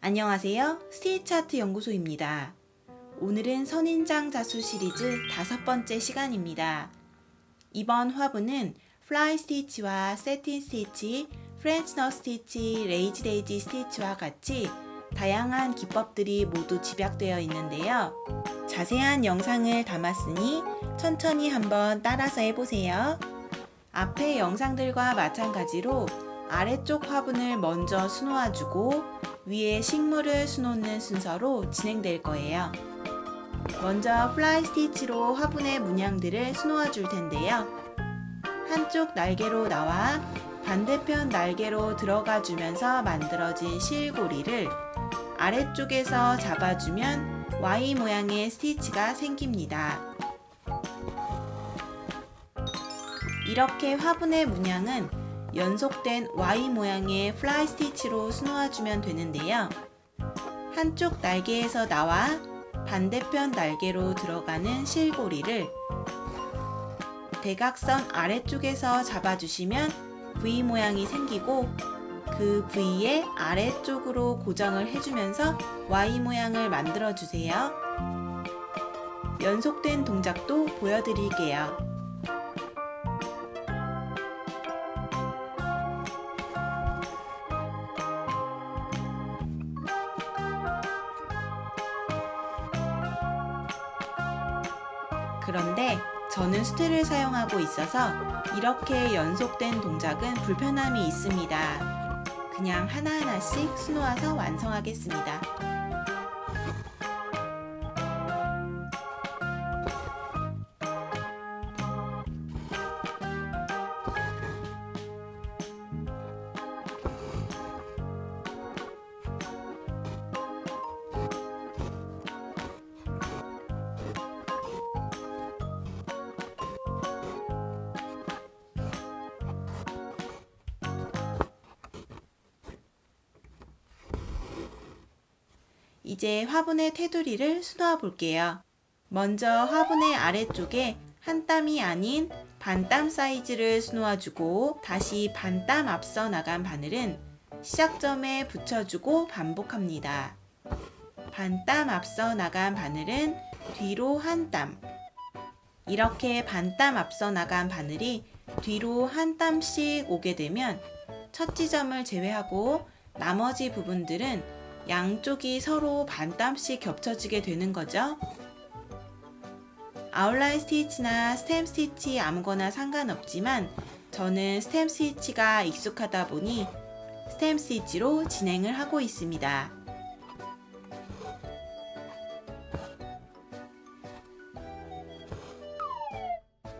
안녕하세요. 스티치아트 연구소입니다. 오늘은 선인장 자수 시리즈 5번째 시간입니다. 이번 화분은 플라이 스티치와 세틴 스티치, 프렌치 넛 스티치, 레이지 데이지 스티치와 같이 다양한 기법들이 모두 집약되어 있는데요. 자세한 영상을 담았으니 천천히 한번 따라서 해보세요. 앞의 영상들과 마찬가지로 아래쪽 화분을 먼저 수놓아주고 위에 식물을 수놓는 순서로 진행될 거예요. 먼저 플라이 스티치로 화분의 문양들을 수놓아 줄 텐데요. 한쪽 날개로 나와 반대편 날개로 들어가 주면서 만들어진 실고리를 아래쪽에서 잡아주면 Y 모양의 스티치가 생깁니다. 이렇게 화분의 문양은 연속된 Y 모양의 플라이 스티치로 수놓아주면 되는데요. 한쪽 날개에서 나와 반대편 날개로 들어가는 실고리를 대각선 아래쪽에서 잡아주시면 V 모양이 생기고 그 V의 아래쪽으로 고정을 해주면서 Y 모양을 만들어주세요. 연속된 동작도 보여드릴게요. 그런데 저는 수트를 사용하고 있어서 이렇게 연속된 동작은 불편함이 있습니다. 그냥 하나하나씩 수놓아서 완성하겠습니다. 이제 화분의 테두리를 수놓아 볼게요. 먼저 화분의 아래쪽에 한 땀이 아닌 반땀 사이즈를 수놓아 주고 다시 반땀 앞서 나간 바늘은 시작점에 붙여주고 반복합니다. 반땀 앞서 나간 바늘은 뒤로 한 땀. 이렇게 반땀 앞서 나간 바늘이 뒤로 한 땀씩 오게 되면 첫 지점을 제외하고 나머지 부분들은 양쪽이 서로 반땀씩 겹쳐지게 되는 거죠. 아웃라인 스티치나 스템 스티치 아무거나 상관없지만 저는 스템 스티치가 익숙하다 보니 스템 스티치로 진행을 하고 있습니다.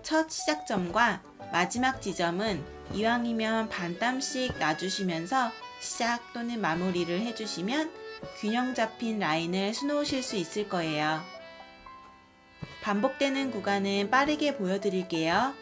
첫 시작점과 마지막 지점은 이왕이면 반땀씩 놔주시면서 시작 또는 마무리를 해주시면 균형 잡힌 라인을 수놓으실 수 있을 거예요. 반복되는 구간은 빠르게 보여드릴게요.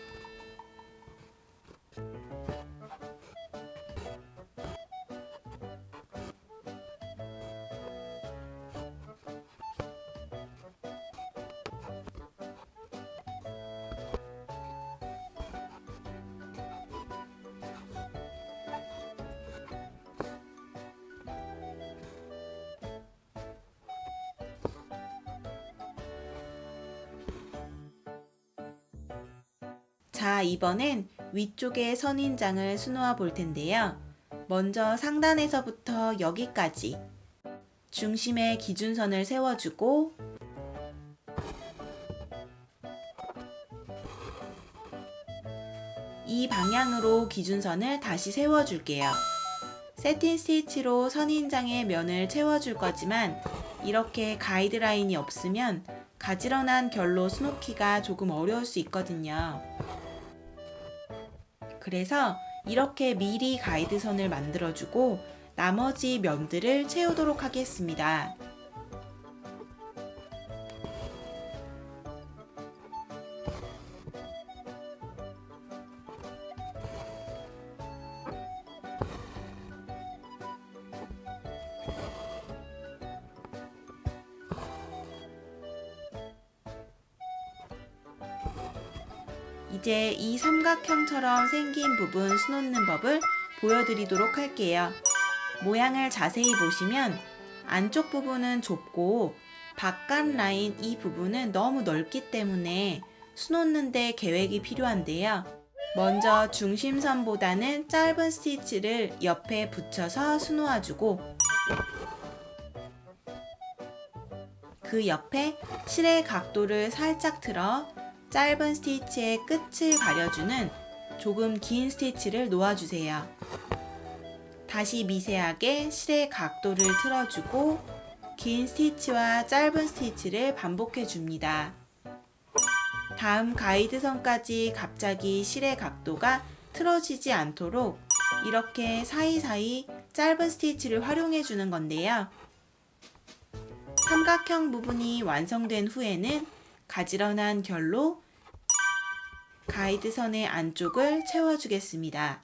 자, 이번엔 위쪽에 선인장을 수놓아 볼 텐데요. 먼저 상단에서부터 여기까지 중심에 기준선을 세워주고 이 방향으로 기준선을 다시 세워줄게요. 세틴 스티치로 선인장의 면을 채워줄 거지만 이렇게 가이드라인이 없으면 가지런한 결로 수놓기가 조금 어려울 수 있거든요. 그래서 이렇게 미리 가이드선을 만들어주고 나머지 면들을 채우도록 하겠습니다. 이제 이 삼각형처럼 생긴 부분 수놓는 법을 보여드리도록 할게요. 모양을 자세히 보시면 안쪽 부분은 좁고 바깥 라인 이 부분은 너무 넓기 때문에 수놓는데 계획이 필요한데요. 먼저 중심선보다는 짧은 스티치를 옆에 붙여서 수놓아주고 그 옆에 실의 각도를 살짝 틀어 짧은 스티치의 끝을 가려주는 조금 긴 스티치를 놓아주세요. 다시 미세하게 실의 각도를 틀어주고 긴 스티치와 짧은 스티치를 반복해 줍니다. 다음 가이드선까지 갑자기 실의 각도가 틀어지지 않도록 이렇게 사이사이 짧은 스티치를 활용해 주는 건데요. 삼각형 부분이 완성된 후에는 가지런한 결로 가이드선의 안쪽을 채워주겠습니다.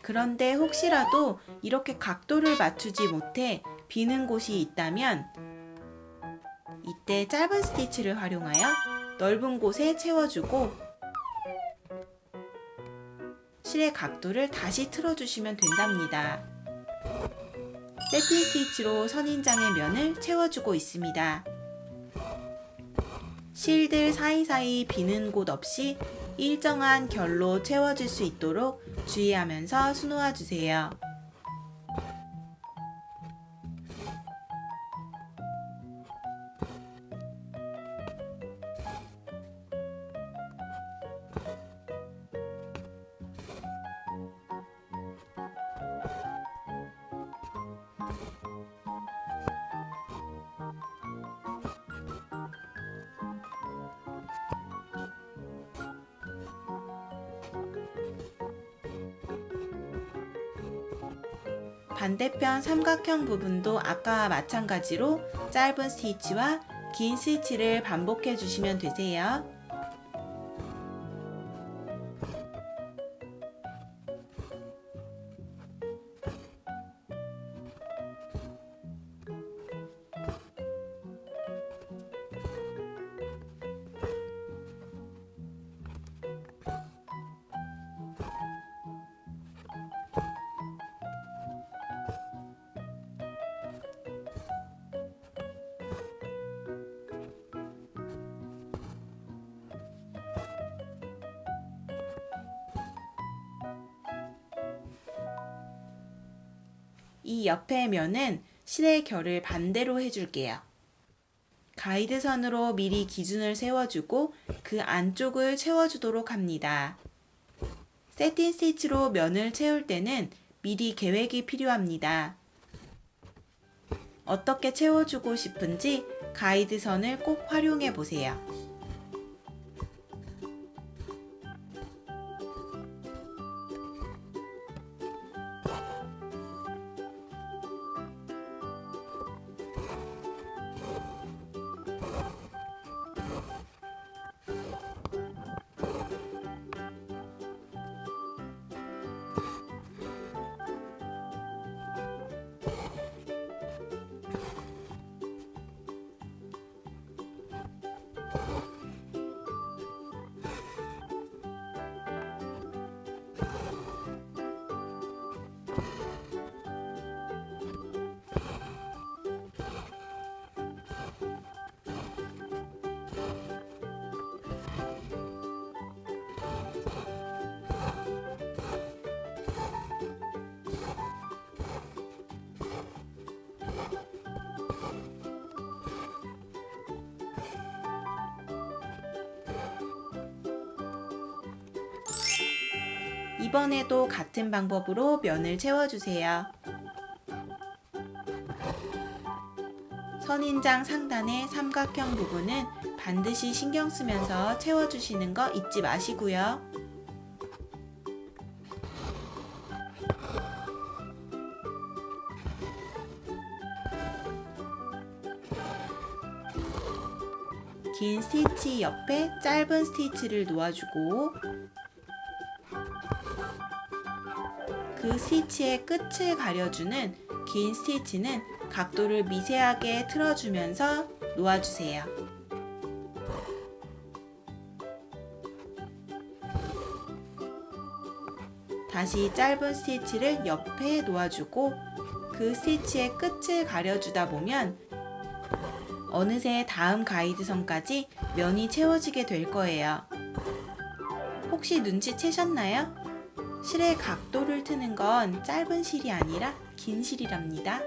그런데 혹시라도 이렇게 각도를 맞추지 못해 비는 곳이 있다면 이때 짧은 스티치를 활용하여 넓은 곳에 채워주고 실의 각도를 다시 틀어주시면 된답니다. 세팅 스티치로 선인장의 면을 채워주고 있습니다. 실들 사이사이 비는 곳 없이 일정한 결로 채워질 수 있도록 주의하면서 수놓아 주세요. 반대편 삼각형 부분도 아까와 마찬가지로 짧은 스티치와 긴 스티치를 반복해 주시면 되세요. 이 옆에 면은 실의 결을 반대로 해줄게요. 가이드선으로 미리 기준을 세워주고 그 안쪽을 채워주도록 합니다. 세팅 스티치로 면을 채울 때는 미리 계획이 필요합니다. 어떻게 채워주고 싶은지 가이드선을 꼭 활용해 보세요. 이번에도 같은 방법으로 면을 채워주세요. 선인장 상단의 삼각형 부분은 반드시 신경 쓰면서 채워주시는 거 잊지 마시고요. 긴 스티치 옆에 짧은 스티치를 놓아주고 그 스티치의 끝을 가려주는 긴 스티치는 각도를 미세하게 틀어주면서 놓아주세요. 다시 짧은 스티치를 옆에 놓아주고 그 스티치의 끝을 가려주다 보면 어느새 다음 가이드선까지 면이 채워지게 될 거예요. 혹시 눈치채셨나요? 실의 각도를 트는 건 짧은 실이 아니라 긴 실이랍니다.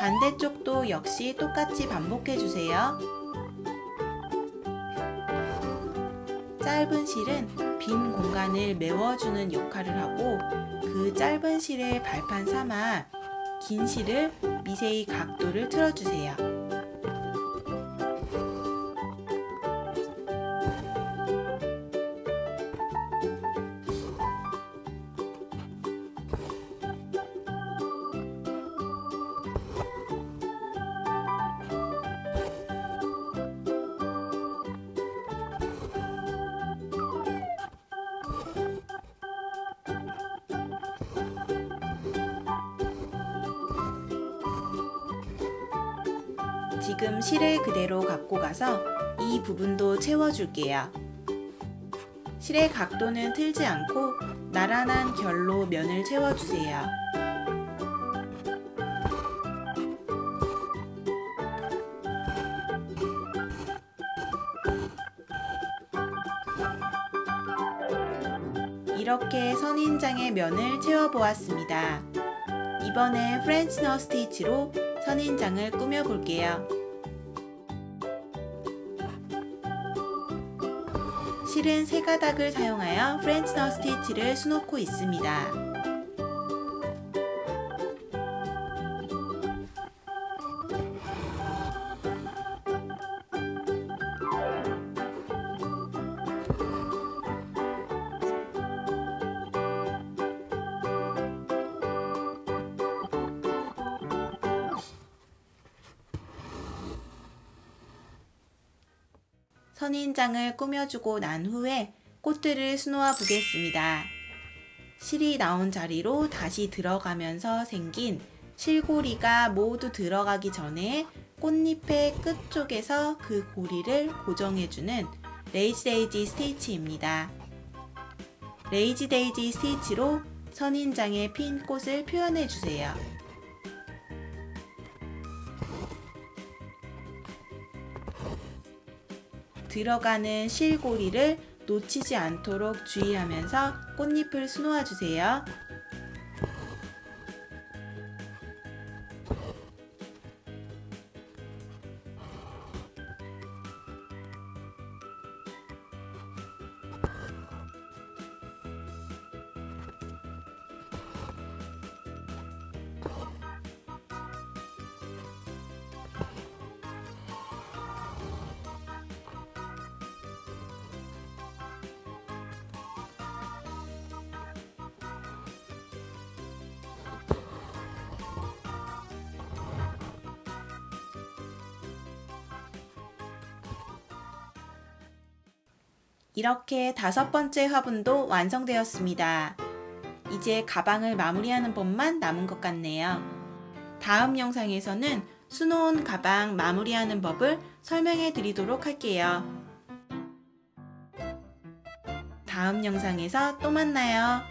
반대쪽도 역시 똑같이 반복해주세요. 짧은 실은 빈 공간을 메워주는 역할을 하고 그 짧은 실을 발판 삼아 긴 실을 미세히 각도를 틀어주세요. 지금 실을 그대로 갖고 가서 이 부분도 채워줄게요. 실의 각도는 틀지 않고 나란한 결로 면을 채워주세요. 이렇게 선인장의 면을 채워보았습니다. 이번엔 프렌치 넛 스티치로 선인장을 꾸며볼게요. 실은 세 가닥을 사용하여 프렌치 넛 스티치를 수놓고 있습니다. 선인장을 꾸며주고 난 후에 꽃들을 수놓아 보겠습니다. 실이 나온 자리로 다시 들어가면서 생긴 실고리가 모두 들어가기 전에 꽃잎의 끝쪽에서 그 고리를 고정해주는 레이지 데이지 스티치입니다. 레이지 데이지 스티치로 선인장에 핀 꽃을 표현해주세요. 들어가는 실고리를 놓치지 않도록 주의하면서 꽃잎을 수놓아 주세요. 이렇게 5번째 화분도 완성되었습니다. 이제 가방을 마무리하는 법만 남은 것 같네요. 다음 영상에서는 수놓은 가방 마무리하는 법을 설명해 드리도록 할게요. 다음 영상에서 또 만나요.